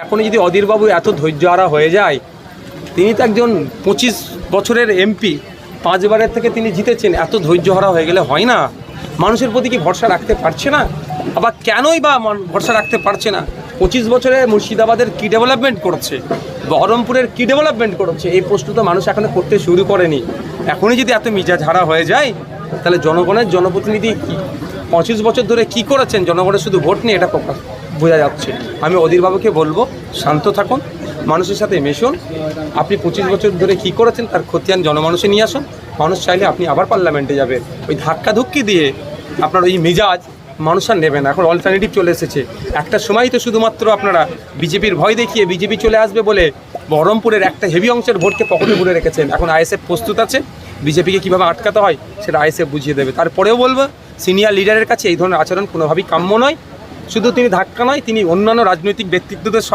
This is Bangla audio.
এখনই যদি অধীরবাবু এত ধৈর্যহারা হয়ে যায়, তিনি তো একজন 25 বছরের এমপি, 5 বারের থেকে তিনি জিতেছেন, এত ধৈর্যহারা হয়ে গেলে হয় না? মানুষের প্রতি কি ভরসা রাখতে পারছে না? আবার কেনই বা ভরসা রাখতে পারছে না? 25 বছরে মুর্শিদাবাদের কী ডেভেলপমেন্ট করেছে, বহরমপুরের কী ডেভেলপমেন্ট করেছে, এই প্রশ্ন তো মানুষ এখনও করতে শুরু করেনি। এখনই যদি এত মিজাজ হারা হয়ে যায়, তাহলে জনগণের জনপ্রতিনিধি কী 25 বছর ধরে কি করেছেন? জনগণের শুধু ভোট নিয়ে এটা প্রকাশ বোঝা যাচ্ছে। আমি অধীরবাবুকে বলবো, শান্ত থাকুন, মানুষের সাথে মেশুন। আপনি 25 বছর ধরে কী করেছেন তার খতিয়ান জনমানুষে নিয়ে আসুন। মানুষ চাইলে আপনি আবার পার্লামেন্টে যাবেন। ওই ধাক্কাধুক্কি দিয়ে আপনার ওই মেজাজ মানুষ আর নেবে না। এখন অল্টারনেটিভ চলে এসেছে। একটা সময় তো শুধুমাত্র আপনারা বিজেপির ভয় দেখিয়ে বিজেপি চলে আসবে বলে বহরমপুরের একটা হেভি অংশের ভোটকে পকেটে ভরে রেখেছেন। এখন আইএসএফ প্রস্তুত আছে, বিজেপিকে কীভাবে আটকাতে হয় সেটা আইএসএফ বুঝিয়ে দেবে। তারপরেও বলবো, সিনিয়র লিডারের কাছে এই ধরনের আচরণ কোনোভাবেই কাম্য নয়। শুধু তিনি ধাক্কা নয়, তিনি অন্যান্য রাজনৈতিক ব্যক্তিত্বদের